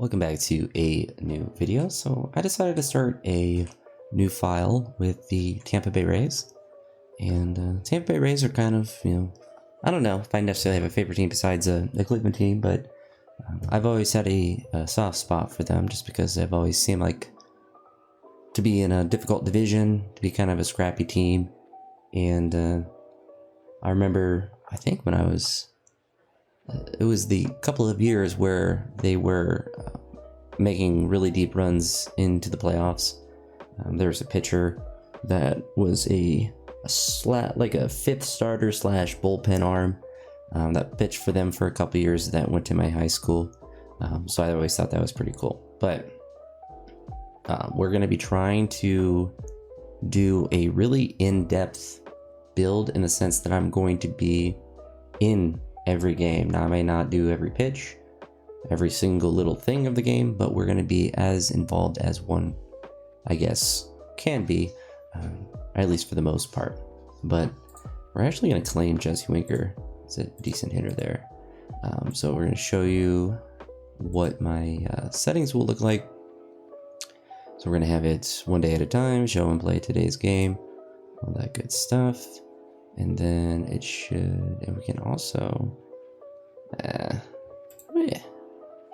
Welcome back to a new video. So I decided to start a new file with the Tampa Bay Rays. And Tampa Bay Rays are kind of, I don't know if I necessarily have a favorite team besides the Cleveland team, but I've always had a soft spot for them just because they've always seemed like to be in a difficult division, to be kind of a scrappy team. And I remember, I think when I was it was the couple of years where they were making really deep runs into the playoffs. There was a pitcher that was a fifth starter slash bullpen arm that pitched for them for a couple of years that went to my high school. So I always thought that was pretty cool. But we're going to be trying to do a really in-depth build in the sense that I'm going to be in every game. Now I may not do every pitch, every single little thing of the game, but we're going to be as involved as one, I guess, can be, at least for the most part. But we're actually going to claim Jesse Winker. It's a decent hitter there. So we're going to show you what my settings will look like. So we're going to have it one day at a time, show and play today's game, all that good stuff. And then it should, and we can also,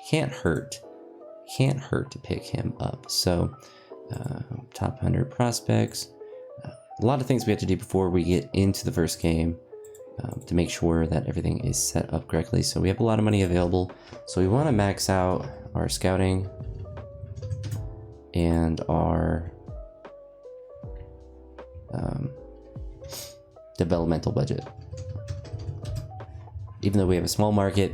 can't hurt to pick him up. So top 100 prospects, a lot of things we have to do before we get into the first game to make sure that everything is set up correctly. So we have a lot of money available, so we want to max out our scouting and our developmental budget. Even though we have a small market,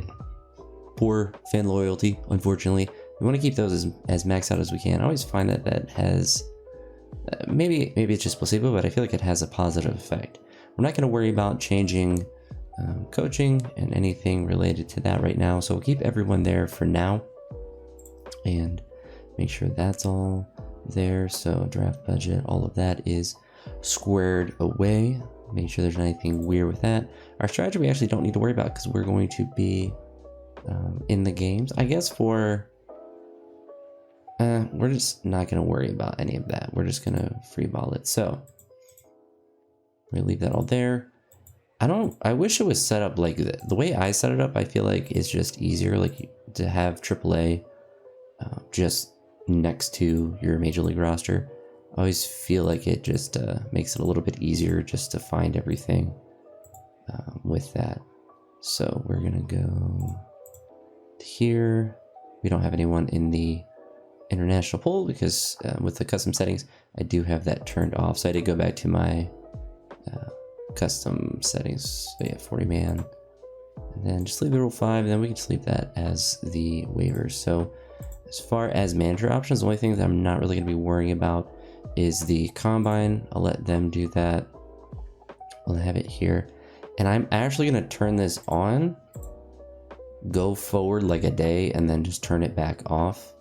poor fan loyalty, unfortunately, we want to keep those as maxed out as we can. I always find that has maybe it's just placebo, but I feel like it has a positive effect. We're not going to worry about changing coaching and anything related to that right now, so we'll keep everyone there for now and make sure that's all there. So draft budget, all of that is squared away. Make sure there's anything weird with that. Our strategy we actually don't need to worry about because we're going to be in the games. I guess we're just not going to worry about any of that. We're just going to free ball it. So we're going to leave that all there. I wish it was set up like the way I set it up. I feel like it's just easier like to have AAA just next to your major league roster. I always feel like it just makes it a little bit easier just to find everything with that. So we're gonna go to here. We don't have anyone in the international pool because with the custom settings, I do have that turned off. So I did go back to my custom settings. So yeah, 40 man, and then just leave the rule 5, and then we can just leave that as the waivers. So as far as manager options, the only thing that I'm not really gonna be worrying about is the combine. I'll let them do that. We'll have it here, and I'm actually going to turn this on, go forward like a day, and then just turn it back off.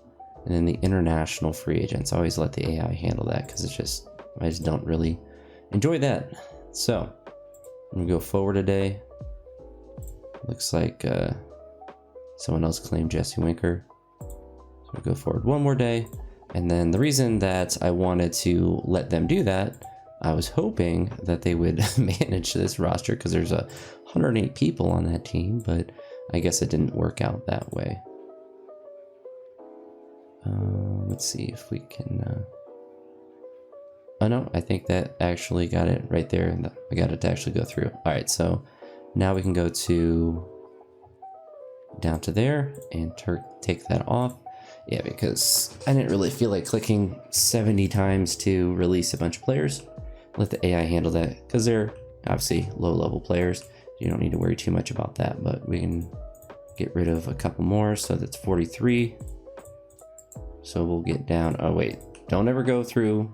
And then the international free agents, I always let the AI handle that because I just don't really enjoy that. So I'm gonna go forward a day. Looks like someone else claimed Jesse Winker, so we'll go forward one more day. And then the reason that I wanted to let them do that, I was hoping that they would manage this roster because there's 108 people on that team, but I guess it didn't work out that way. Let's see if we can... Oh no, I think that actually got it right there, and I got it to actually go through. All right, so now we can go down to there and take that off. Yeah, because I didn't really feel like clicking 70 times to release a bunch of players. Let the AI handle that because they're obviously low-level players. You don't need to worry too much about that, but we can get rid of a couple more. So that's 43. So we'll get down. Oh, wait. Don't ever go through.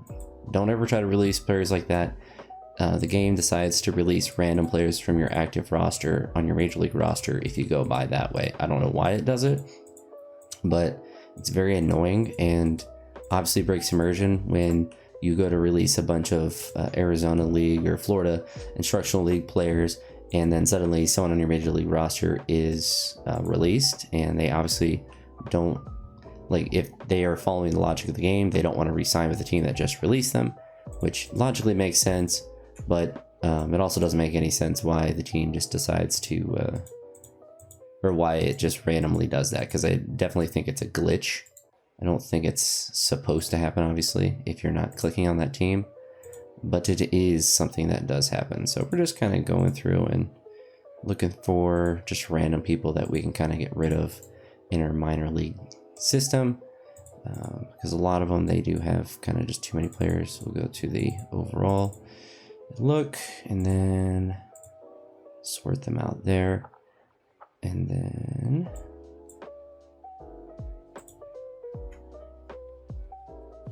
Don't ever try to release players like that. The game decides to release random players from your active roster on your Major League roster if you go by that way. I don't know why it does it, but it's very annoying and obviously breaks immersion when you go to release a bunch of Arizona League or Florida Instructional League players, and then suddenly someone on your Major League roster is released, and they obviously don't like if they are following the logic of the game, they don't want to re-sign with the team that just released them, which logically makes sense, but it also doesn't make any sense why the team just decides to, or why it just randomly does that, because I definitely think it's a glitch. I don't think it's supposed to happen, obviously, if you're not clicking on that team, but it is something that does happen. So we're just kind of going through and looking for just random people that we can kind of get rid of in our minor league system, because a lot of them, they do have kind of just too many players. We'll go to the overall look and then sort them out there, and then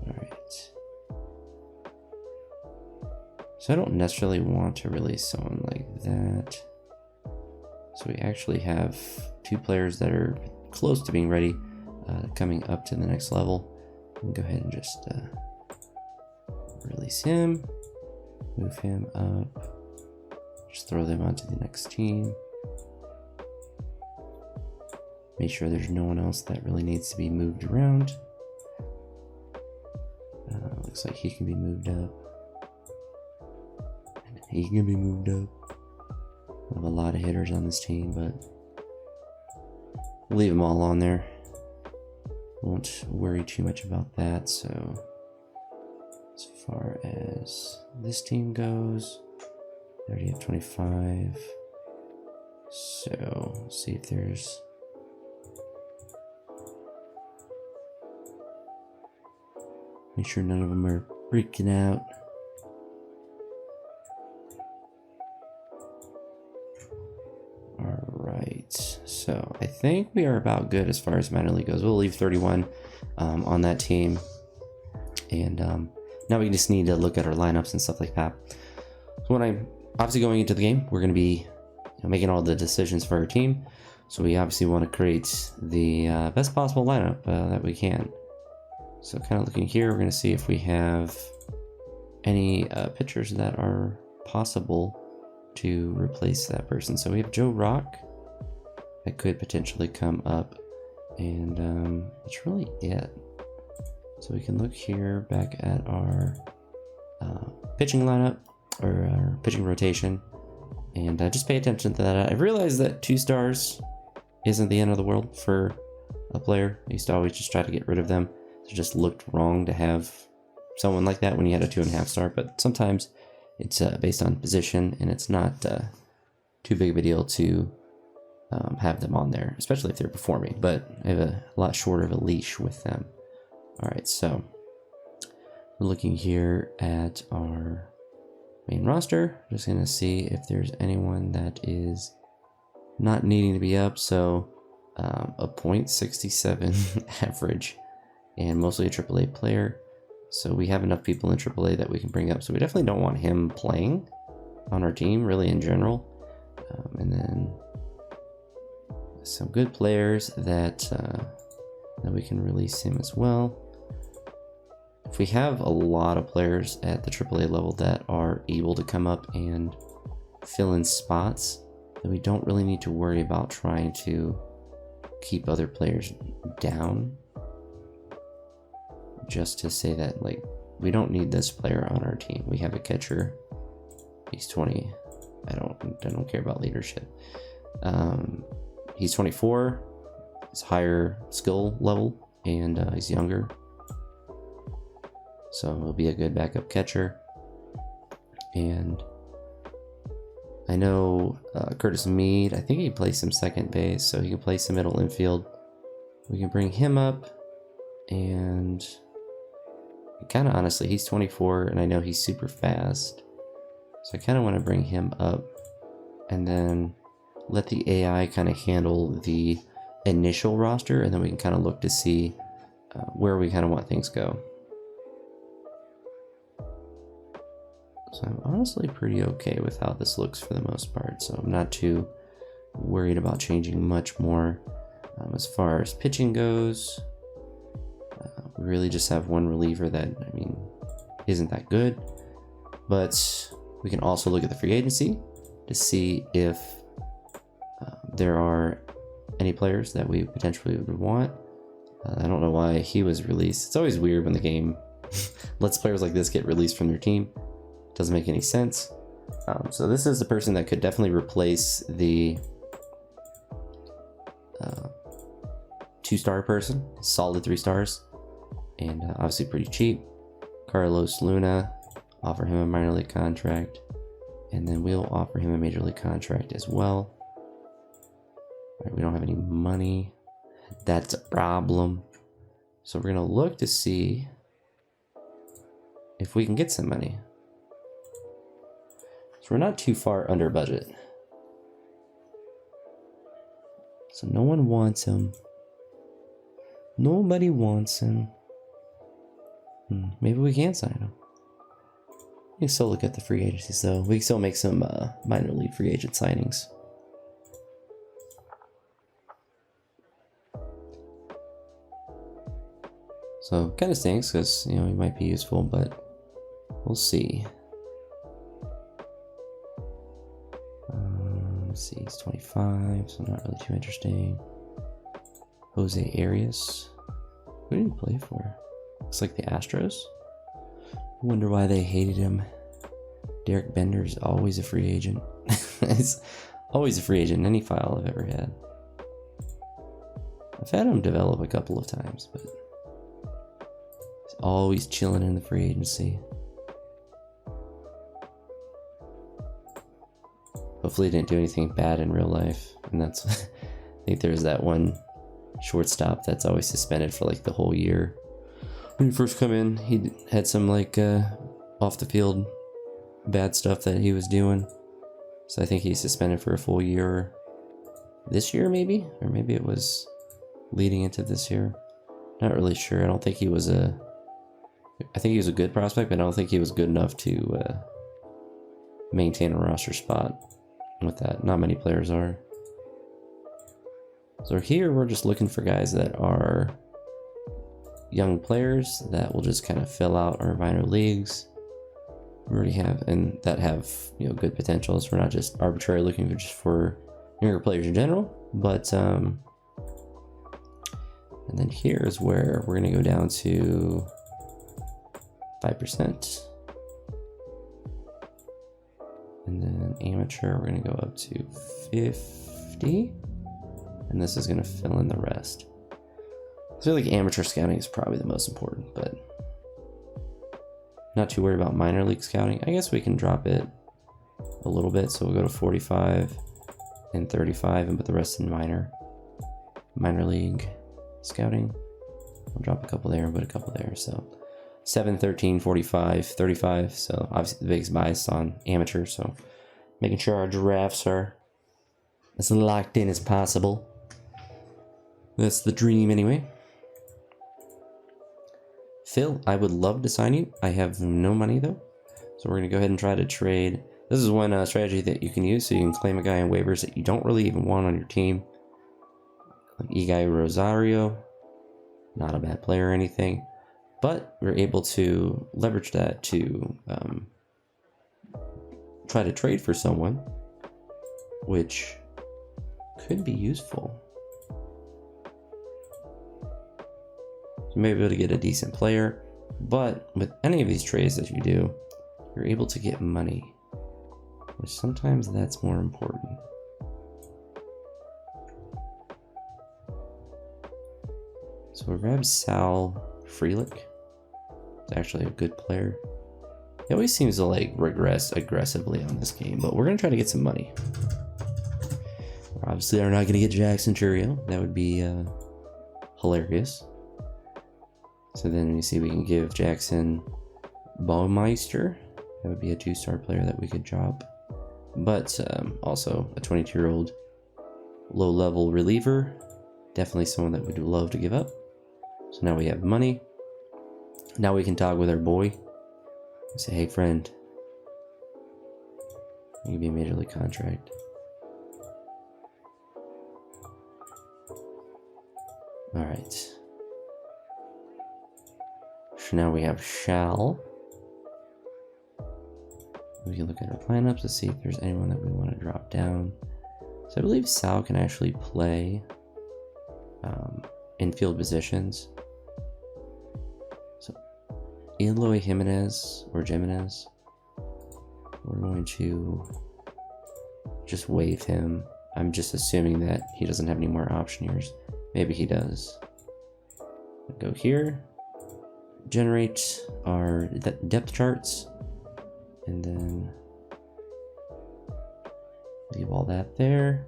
all right, so I don't necessarily want to release someone like that. So we actually have 2 players that are close to being ready, coming up to the next level. We can go ahead and just release him, move him up, just throw them onto the next team. Make sure there's no one else that really needs to be moved around. Looks like he can be moved up. And he can be moved up. We have a lot of hitters on this team, but we'll leave them all on there. Won't worry too much about that. So as far as this team goes, they already have 25. So let's see if there's make sure none of them are freaking out. Alright, so I think we are about good as far as minor league goes. We'll leave 31 on that team. And now we just need to look at our lineups and stuff like that. So when I'm obviously going into the game, we're going to be making all the decisions for our team. So we obviously want to create the best possible lineup that we can. So kind of looking here, we're going to see if we have any pitchers that are possible to replace that person. So we have Joe Rock that could potentially come up, and that's really it. So we can look here back at our pitching lineup, or our pitching rotation, and just pay attention to that. I've realized that 2 stars isn't the end of the world for a player. I used to always just try to get rid of them. It just looked wrong to have someone like that when you had a 2.5 star, but sometimes it's based on position, and it's not too big of a deal to have them on there, especially if they're performing, but I have a lot shorter of a leash with them. All right, so we're looking here at our main roster. Just gonna see if there's anyone that is not needing to be up. So a .67 average, and mostly a AAA player. So we have enough people in AAA that we can bring up. So we definitely don't want him playing on our team, really, in general. And then some good players that we can release him as well. If we have a lot of players at the AAA level that are able to come up and fill in spots, then we don't really need to worry about trying to keep other players down. Just to say that, like, we don't need this player on our team. We have a catcher. He's 20. I don't care about leadership. He's 24. He's higher skill level, and he's younger. So he'll be a good backup catcher. And I know Curtis Mead, I think he plays some second base, so he can play some middle infield. We can bring him up, and kind of honestly, he's 24, and I know he's super fast. So I kind of want to bring him up, and then let the AI kind of handle the initial roster, and then we can kind of look to see where we kind of want things go. So I'm honestly pretty okay with how this looks for the most part, so I'm not too worried about changing much more. As far as pitching goes, we really just have one reliever that, I mean, isn't that good, but we can also look at the free agency to see if there are any players that we potentially would want. I don't know why why he was released. It's always weird when the game lets players like this get released from their team. Doesn't make any sense. So this is the person that could definitely replace the 2-star person, solid 3 stars, and obviously pretty cheap. Carlos Luna, offer him a minor league contract, and then we'll offer him a major league contract as well. All right, we don't have any money. That's a problem. So we're gonna look to see if we can get some money. So we're not too far under budget. So no one wants him. Nobody wants him. Maybe we can sign him. We can still look at the free agencies though. We can still make some minor league free agent signings. So kind of stinks because, you know, he might be useful, but we'll see. Let's see, he's 25, so not really too interesting. Jose Arias. Who did he play for? Looks like the Astros. Wonder why they hated him. Derek Bender's always a free agent. He's always a free agent in any file I've ever had. I've had him develop a couple of times, but he's always chilling in the free agency. Hopefully he didn't do anything bad in real life. And that's, I think there's that one shortstop that's always suspended for like the whole year. When he first come in, he had some like off the field bad stuff that he was doing. So I think he's suspended for a full year this year maybe? Or maybe it was leading into this year. Not really sure. I don't think he was I think he was a good prospect, but I don't think he was good enough to maintain a roster spot with that. Not many players are. So here we're just looking for guys that are young players that will just kind of fill out our minor leagues. We already have, and that have, you know, good potentials. We're not just arbitrarily looking for just for younger players in general, but and then here is where we're going to go down to 5%. And then amateur, we're going to go up to 50. And this is going to fill in the rest. I feel like amateur scouting is probably the most important, but not too worried about minor league scouting. I guess we can drop it a little bit. So we'll go to 45 and 35 and put the rest in minor league scouting. I'll drop a couple there and put a couple there. So 7, 13, 45, 35. So obviously the biggest bias on amateur. So making sure our drafts are as locked in as possible. That's the dream anyway. Phil, I would love to sign you. I have no money though. So we're going to go ahead and try to trade. This is one strategy that you can use. So you can claim a guy on waivers that you don't really even want on your team. Like Iggy Rosario. Not a bad player or anything. But we're able to leverage that to try to trade for someone, which could be useful. You may be able to get a decent player, but with any of these trades that you do, you're able to get money, which sometimes that's more important. So we grabbed Sal Frelick. It's actually a good player. He always seems to like regress aggressively on this game, but we're gonna try to get some money. Obviously, we're not gonna get Jackson Churio. That would be hilarious. So then you see we can give Jackson Baumeister. That would be a 2-star player that we could drop. But also a 22-year-old low-level reliever. Definitely someone that we'd love to give up. So now we have money. Now we can talk with our boy. Say, hey friend, I'll give you a major league contract. Alright. So now we have Shal. We can look at our lineups to see if there's anyone that we want to drop down. So I believe Sal can actually play infield positions. Eloy Jimenez or Jimenez. We're going to just waive him. I'm just assuming that he doesn't have any more option years. Maybe he does. Go here, generate our depth charts, and then leave all that there.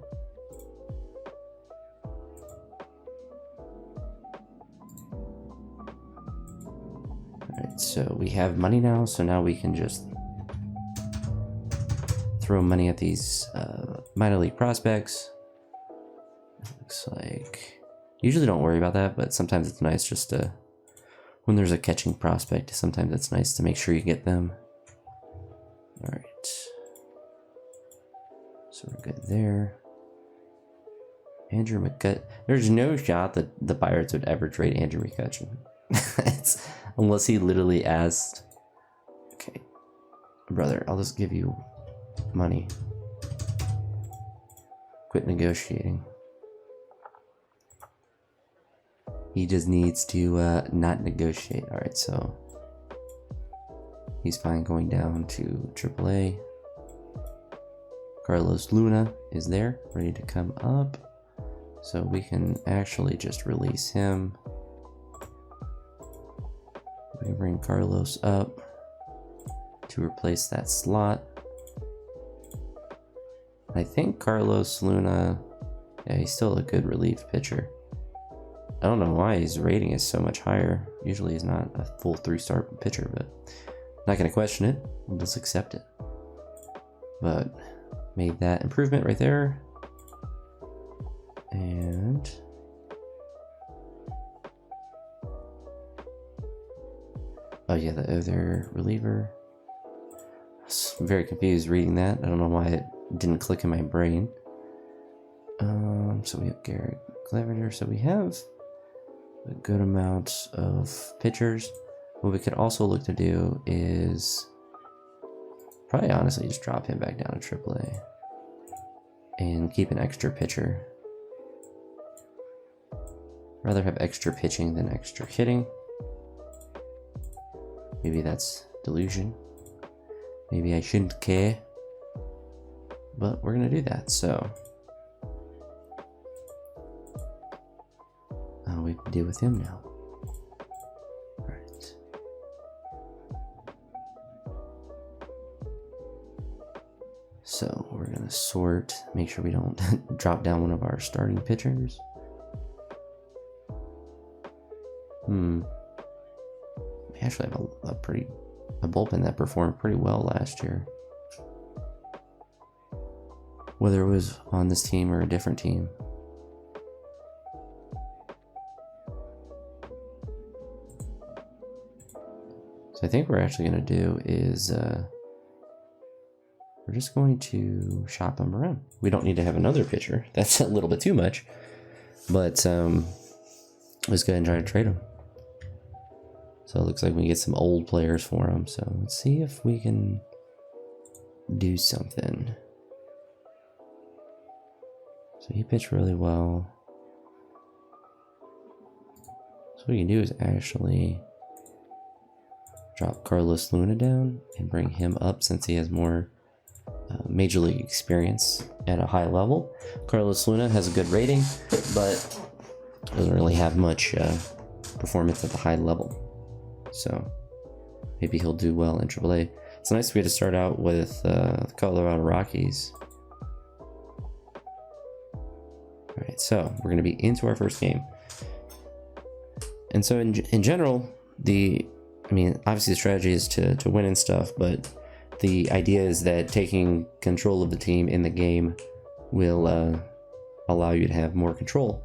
Alright, so we have money now, so now we can just throw money at these minor league prospects. It looks like usually don't worry about that, but sometimes it's nice just to, when there's a catching prospect, sometimes it's nice to make sure you get them. All right, so we're good there. Andrew McCutcheon. There's no shot that the Pirates would ever trade Andrew McCutcheon. Unless he literally asked, okay, brother, I'll just give you money. Quit negotiating. He just needs to not negotiate. All right, so he's fine going down to AAA. Carlos Luna is there, ready to come up. So we can actually just release him. We can bring Carlos up to replace that slot. I think Carlos Luna, yeah, he's still a good relief pitcher. I don't know why his rating is so much higher. Usually he's not a full 3-star pitcher, but not gonna question it. We'll just accept it. But made that improvement right there. And oh yeah, the other reliever. I was very confused reading that. I don't know why it didn't click in my brain. So we have Garrett Clevenger. So we have a good amount of pitchers. What we could also look to do is probably honestly just drop him back down to AAA and keep an extra pitcher. Rather have extra pitching than extra hitting. Maybe that's delusion. Maybe I shouldn't care. But we're gonna do that, so we can deal with him now. Alright. So we're gonna sort, make sure we don't drop down one of our starting pitchers. We actually have a bullpen that performed pretty well last year. Whether it was on this team or a different team. So I think what we're actually going to do is we're just going to shop them around. We don't need to have another pitcher. That's a little bit too much. But let's go ahead and try to trade them. So it looks like we get some old players for them. So let's see if we can do something. So he pitched really well. So what we can do is actually drop Carlos Luna down and bring him up since he has more major league experience at a high level. Carlos Luna has a good rating, but doesn't really have much performance at the high level. So maybe he'll do well in AAA. It's nice to be able to start out with the Colorado Rockies. All right, so we're going to be into our first game. And so in general, obviously the strategy is to win and stuff, but the idea is that taking control of the team in the game will allow you to have more control.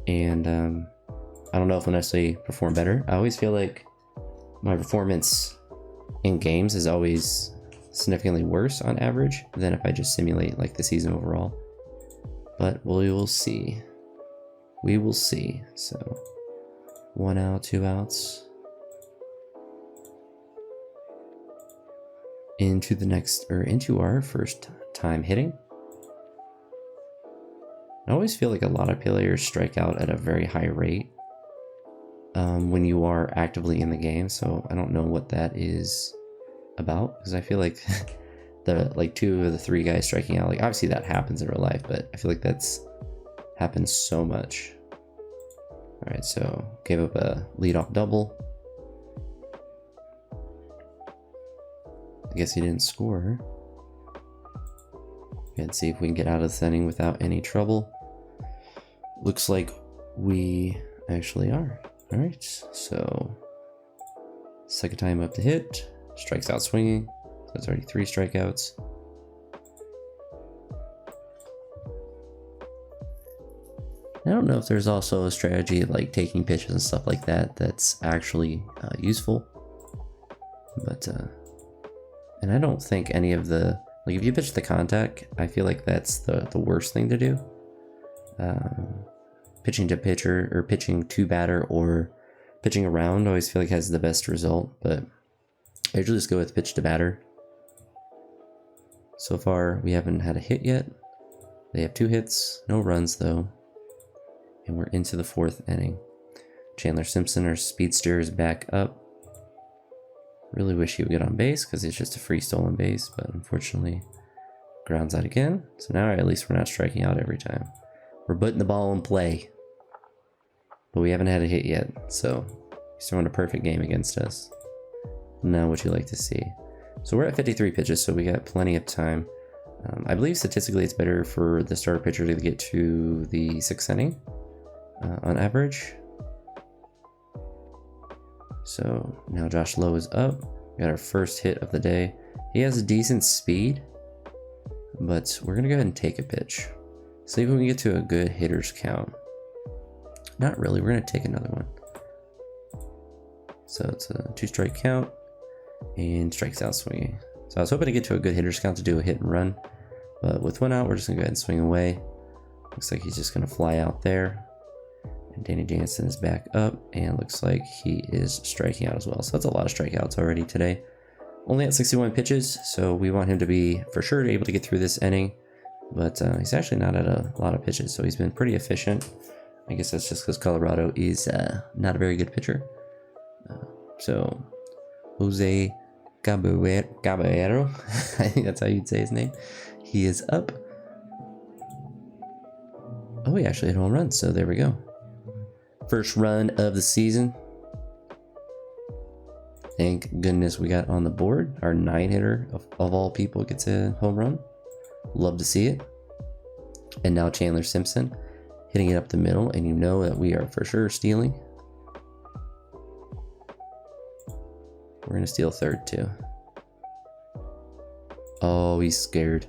And I don't know if we'll necessarily perform better. I always feel like my performance in games is always significantly worse on average than if I just simulate like the season overall. But we will see. We will see. So 1 out, 2 outs. Into our first time hitting. I always feel like a lot of players strike out at a very high rate. when you are actively in the game. So I don't know what that is about, because I feel like the like 2 of the 3 guys striking out, like obviously that happens in real life, but I feel like that's happens so much. All right, so gave up a leadoff double. I guess he didn't score. Let's see if we can get out of this inning without any trouble. Looks like we actually are. All right, so second time up to hit, strikes out swinging. So that's already 3 strikeouts. I don't know if there's also a strategy like taking pitches and stuff like that that's actually useful, but and I don't think any of the, like if you pitch the contact, I feel like that's the worst thing to do. Pitching to pitcher or pitching to batter or pitching around, I always feel like has the best result, but I usually just go with pitch to batter. So far we haven't had a hit yet. They have 2 hits, no runs though. And we're into the 4th inning. Chandler Simpson, our speedster, is back up. Really wish he would get on base because it's just a free stolen base, but unfortunately grounds out again. So now at least we're not striking out every time. We're putting the ball in play, but we haven't had a hit yet. So he's throwing a perfect game against us. Now what you like to see. So we're at 53 pitches, so we got plenty of time. I believe statistically it's better for the starter pitcher to get to the 6th inning. On average. So now Josh Lowe is up. We got our first hit of the day. He has a decent speed, but we're gonna go ahead and take a pitch. See if we can get to a good hitter's count. Not really, we're gonna take another one. So it's a 2-strike count and strikes out swinging. So I was hoping to get to a good hitter's count to do a hit and run, but with 1 out, we're just gonna go ahead and swing away. Looks like he's just gonna fly out there. And Danny Jansen is back up, and looks like he is striking out as well. So that's a lot of strikeouts already today. Only at 61 pitches, so we want him to be for sure able to get through this inning. But he's actually not at a lot of pitches, so he's been pretty efficient. I guess that's just because Colorado is not a very good pitcher. So Jose Caballero, I think that's how you'd say his name. He is up. Oh, he actually hit a home run, so there we go. First run of the season. Thank goodness we got on the board. Our 9-hitter of all people gets a home run. Love to see it. And now Chandler Simpson hitting it up the middle, and you know that we are for sure stealing. We're gonna steal 3rd too. Oh, he's scared.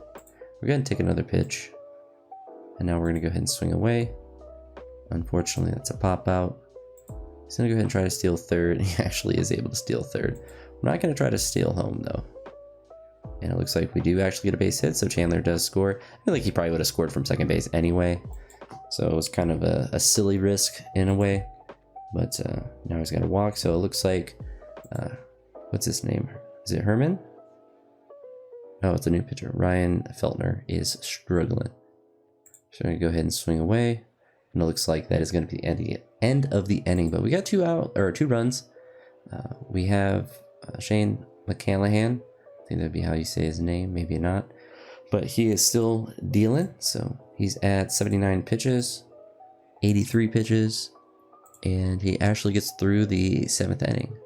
We're gonna take another pitch. And now we're gonna go ahead and swing away. Unfortunately, that's a pop out. He's gonna go ahead and try to steal 3rd. He actually is able to steal 3rd. We're not gonna try to steal home though. And it looks like we do actually get a base hit, so Chandler does score. I feel like he probably would have scored from second base anyway. So it was kind of a silly risk in a way. But now he's got to walk, so it looks like, what's his name? Is it Herman? Oh, it's a new pitcher. Ryan Feltner is struggling. So I'm gonna go ahead and swing away. And it looks like that is going to be the end of the inning. But we got 2 runs. We have Shane McCallahan. I think that'd be how you say his name. Maybe not. But he is still dealing. So he's at 79 pitches, 83 pitches. And he actually gets through the 7th inning.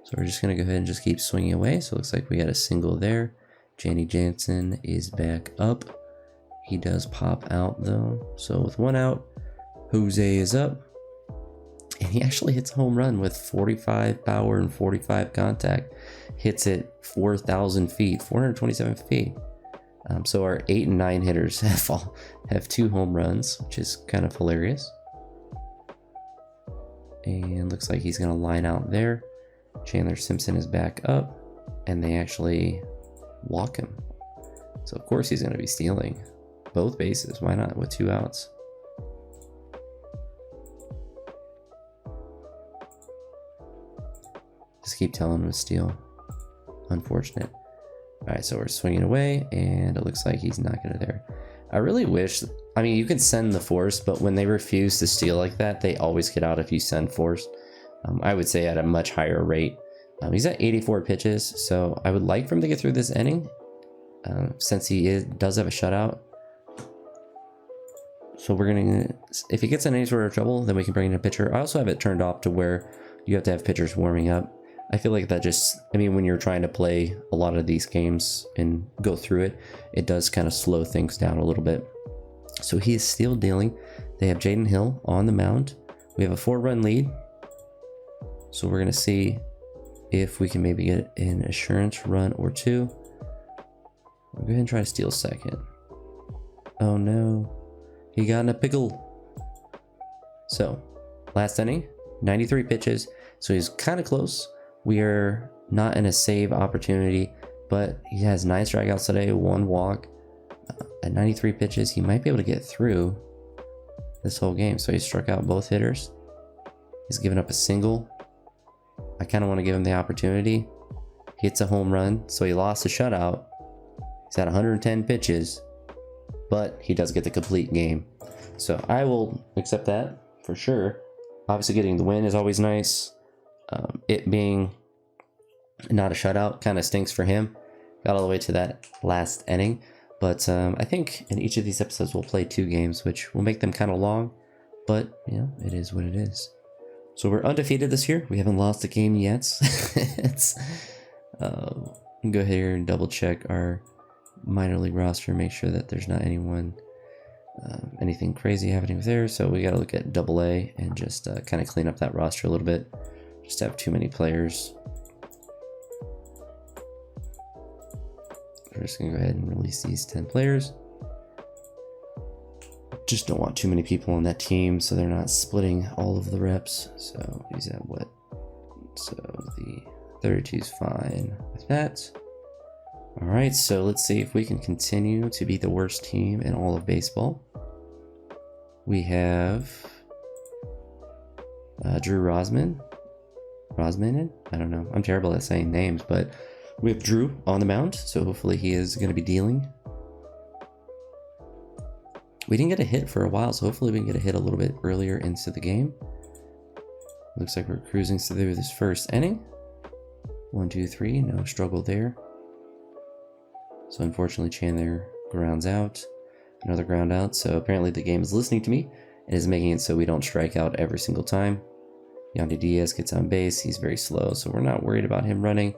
So we're just going to go ahead and just keep swinging away. So it looks like we got a single there. Danny Jansen is back up. He does pop out though. So with 1 out, Jose is up. And he actually hits a home run with 45 power and 45 contact. Hits it 4,000 feet, 427 feet. So our 8 and 9 hitters have 2 home runs, which is kind of hilarious. And looks like he's gonna line out there. Chandler Simpson is back up, and they actually walk him. So of course he's gonna be stealing both bases. Why not with 2 outs? Just keep telling him to steal. Unfortunate. All right, so we're swinging away, and it looks like he's not gonna there. I really wish, I mean, you can send the force, but when they refuse to steal like that, they always get out if you send force. I would say at a much higher rate. He's at 84 pitches, so I would like for him to get through this inning since he does have a shutout. So we're gonna, if he gets in any sort of trouble, then we can bring in a pitcher. I also have it turned off to where you have to have pitchers warming up. I feel like that just, I mean, when you're trying to play a lot of these games and go through it, it does kind of slow things down a little bit. So he is still dealing. They have Jaden Hill on the mound. We have a 4-run lead. So we're gonna see if we can maybe get an assurance run or two. We'll go ahead and try to steal second. Oh no, he got in a pickle. So last inning, 93 pitches. So he's kind of close. We are not in a save opportunity, but he has 9 strikeouts today, 1 walk. At 93 pitches, he might be able to get through this whole game. So he struck out both hitters. He's given up a single. I kind of want to give him the opportunity. He hits a home run, so he lost a shutout. He's at 110 pitches, but he does get the complete game. So I will accept that for sure. Obviously getting the win is always nice. It being not a shutout kind of stinks for him. Got all the way to that last inning. But I think in each of these episodes we'll play 2 games, which will make them kind of long. But, you know, it is what it is. So we're undefeated this year. We haven't lost a game yet. Go here and double check our minor league roster. Make sure that there's not anything crazy happening there. So we got to look at AA and just kind of clean up that roster a little bit. Just have too many players. We're just going to go ahead and release these 10 players. Just don't want too many people on that team so they're not splitting all of the reps. So he's at what? So the 32 is fine with that. All right, so let's see if we can continue to be the worst team in all of baseball. We have Drew Rosman. Rosmanin? I don't know. I'm terrible at saying names, but we have Drew on the mound, so hopefully he is going to be dealing. We didn't get a hit for a while, so hopefully we can get a hit a little bit earlier into the game. Looks like we're cruising through this first inning. 1, 2, 3, no struggle there. So unfortunately Chandler grounds out. Another ground out, so apparently the game is listening to me and is making it so we don't strike out every single time. Yandy Diaz gets on base. He's very slow, so we're not worried about him running.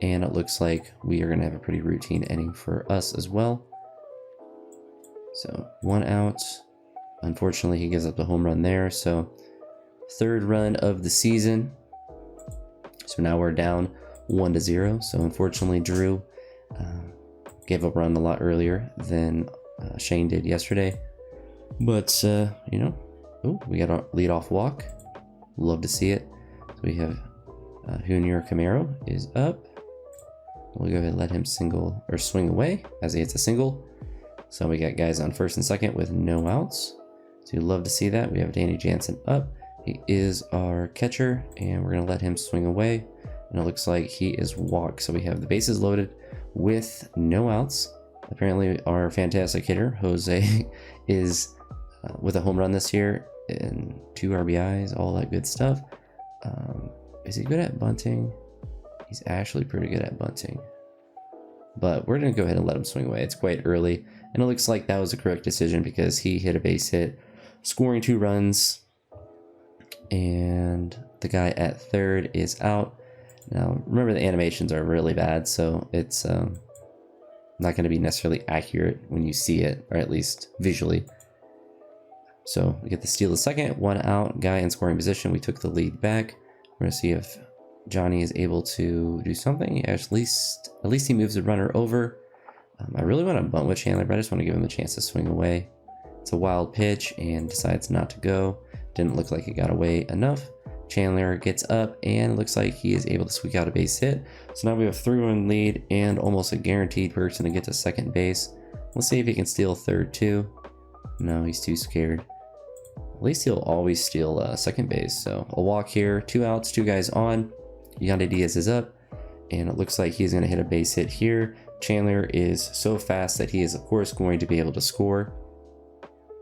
And it looks like we are going to have a pretty routine inning for us as well. So 1 out. Unfortunately, he gives up the home run there. So 3rd run of the season. So now we're down 1-0. So unfortunately, Drew gave up a run a lot earlier than Shane did yesterday. But, you know, we got our leadoff walk. Love to see it. So we have Junior Camaro is up. We'll go ahead and let him single or swing away as he hits a single. So we got guys on 1st and 2nd with no outs. So you love to see that. We have Danny Jansen up. He is our catcher, and we're going to let him swing away. And it looks like he is walked. So we have the bases loaded with no outs. Apparently our fantastic hitter, Jose, is with a home run this year and 2 RBIs, all that good stuff. Is he good at bunting? He's actually pretty good at bunting. But we're going to go ahead and let him swing away. It's quite early. And it looks like that was the correct decision because he hit a base hit, scoring 2 runs. And the guy at 3rd is out. Now, remember the animations are really bad, so it's not going to be necessarily accurate when you see it, or at least visually. So we get the steal of 2nd, 1 out, guy in scoring position. We took the lead back. We're going to see if Johnny is able to do something. At least he moves the runner over. I really want to bunt with Chandler, but I just want to give him a chance to swing away. It's a wild pitch and decides not to go. Didn't look like it got away enough. Chandler gets up and it looks like he is able to squeak out a base hit. So now we have 3-run lead and almost a guaranteed person to get to 2nd base. Let's see if he can steal 3rd too. No, he's too scared. At least he'll always steal 2nd base. So a walk here, 2 outs, 2 guys on. Yandy Diaz is up, and it looks like he's going to hit a base hit here. Chandler is so fast that he is, of course, going to be able to score.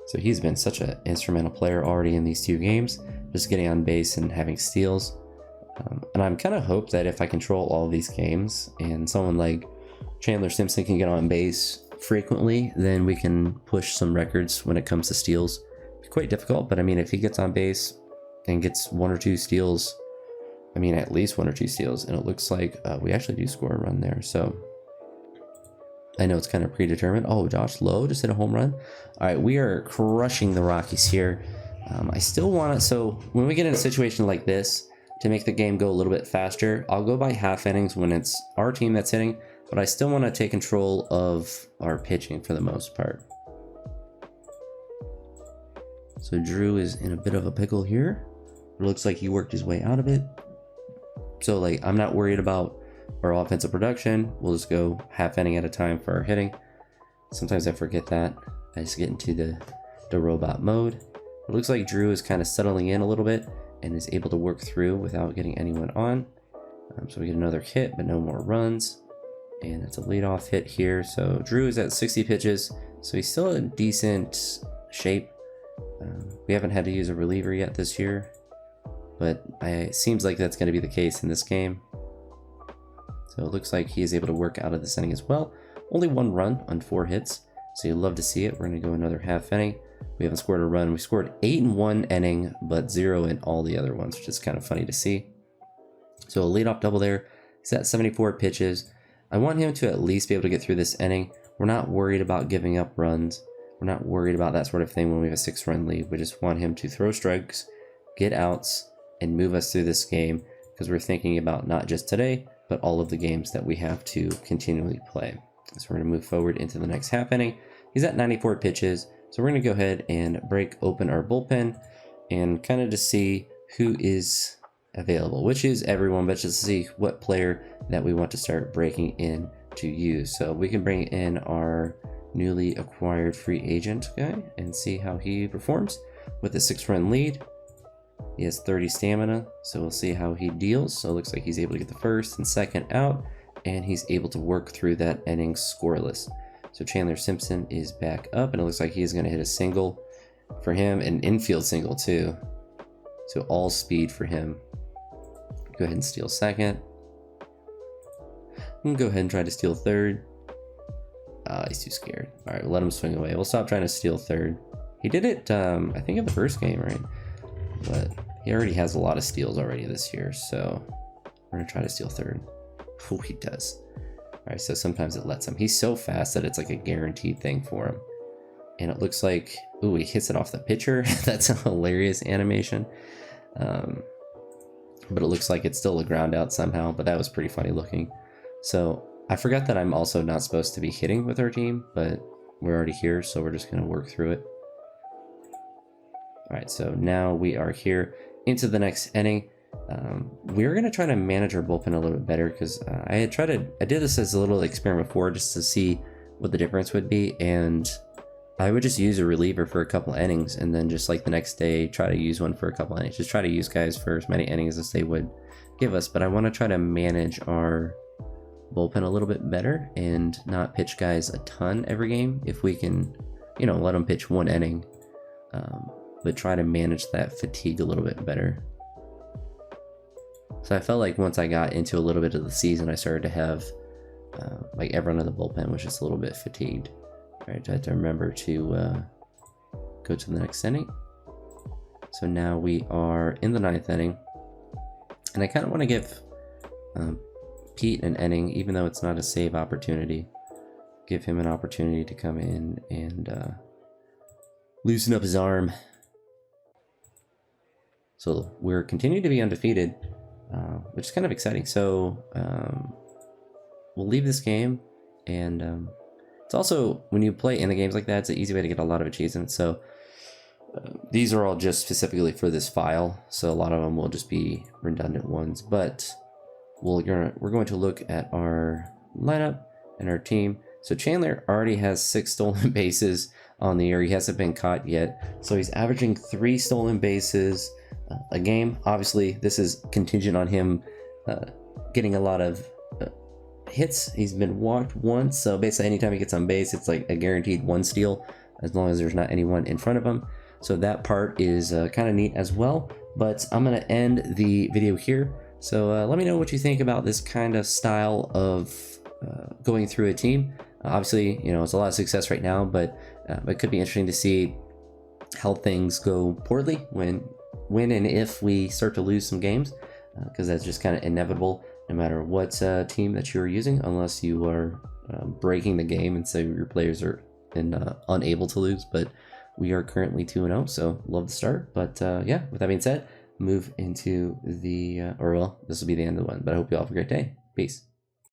So he's been such an instrumental player already in these 2 games, just getting on base and having steals. And I'm kind of hope that if I control all of these games and someone like Chandler Simpson can get on base frequently, then we can push some records when it comes to steals. It's quite difficult, but I mean, if he gets on base and gets 1 or 2 steals, I mean, at least 1 or 2 steals, and it looks like we actually do score a run there. So I know it's kind of predetermined. Oh, Josh Lowe just hit a home run. All right, we are crushing the Rockies here. I still want to, so when we get in a situation like this, to make the game go a little bit faster, I'll go by half innings when it's our team that's hitting, but I still want to take control of our pitching for the most part. So Drew is in a bit of a pickle here. It looks like he worked his way out of it. So like, I'm not worried about our offensive production. We'll just go half inning at a time for our hitting. Sometimes I forget that. I just get into the robot mode. It looks like Drew is kind of settling in a little bit and is able to work through without getting anyone on. So we get another hit, but no more runs. And it's a leadoff hit here. So Drew is at 60 pitches, so he's still in decent shape. We haven't had to use a reliever yet this year, but it seems like that's going to be the case in this game. So it looks like he is able to work out of this inning as well. Only 1 run on 4 hits, so you'd love to see it. We're going to go another half inning. We haven't scored a run. We scored 8 in 1 inning, but 0 in all the other ones, which is kind of funny to see. So a leadoff double there. He's at 74 pitches. I want him to at least be able to get through this inning. We're not worried about giving up runs. We're not worried about that sort of thing when we have a 6-run lead. We just want him to throw strikes, get outs, and move us through this game, because we're thinking about not just today, but all of the games that we have to continually play. So we're going to move forward into the next half inning. He's at 94 pitches. So we're going to go ahead and break open our bullpen and kind of just see who is available, which is everyone, but just see what player that we want to start breaking in to use. So we can bring in our newly acquired free agent guy and see how he performs with a 6-run lead. He has 30 stamina, so we'll see how he deals. So it looks like he's able to get the first and second out, and he's able to work through that inning scoreless. So Chandler Simpson is back up, and it looks like he's going to hit a single for him, an infield single too. So all speed for him. Go ahead and steal second. And go ahead and try to steal third. He's too scared. All right, we'll let him swing away. We'll stop trying to steal third. He did it, I think, in the first game, right? But he already has a lot of steals already this year, so we're going to try to steal third. Oh, he does. All right, so sometimes it lets him. He's so fast that it's like a guaranteed thing for him. And it looks like, ooh, he hits it off the pitcher. That's a hilarious animation. But it looks like it's still a ground out somehow, but that was pretty funny looking. So I forgot that I'm also not supposed to be hitting with our team, but we're already here, so we're just going to work through it. All right, so now we are here into the next inning. We're going to try to manage our bullpen a little bit better, because I did this as a little experiment before just to see what the difference would be, and I would just use a reliever for a couple innings, and then just like the next day try to use one for a couple innings. Just try to use guys for as many innings as they would give us, but I want to try to manage our bullpen a little bit better and not pitch guys a ton every game if we can, you know, let them pitch 1 inning, but try to manage that fatigue a little bit better. So I felt like once I got into a little bit of the season, I started to have like everyone in the bullpen was just a little bit fatigued. All right, I have to remember to go to the next inning. So now we are in the 9th inning, and I kind of want to give Pete an inning, even though it's not a save opportunity. Give him an opportunity to come in and loosen up his arm. So we're continuing to be undefeated, which is kind of exciting. So we'll leave this game, and it's also, when you play in the games like that, it's an easy way to get a lot of achievements. So these are all just specifically for this file, so a lot of them will just be redundant ones, but we're going to look at our lineup and our team. So Chandler already has 6 stolen bases on the year. He hasn't been caught yet, so he's averaging 3 stolen bases a game. Obviously this is contingent on him getting a lot of hits. He's been walked once, so basically anytime he gets on base, it's like a guaranteed 1 steal as long as there's not anyone in front of him. So that part is kind of neat as well. But I'm going to end the video here. So let me know what you think about this kind of style of going through a team. Obviously, you know, it's a lot of success right now, but it could be interesting to see how things go poorly when and if we start to lose some games, because that's just kind of inevitable no matter what team that you're using, unless you are breaking the game and so your players are unable to lose. But we are currently 2-0, so love the start. But yeah, with that being said, move into the, or well, this will be the end of the one, but I hope you all have a great day. Peace.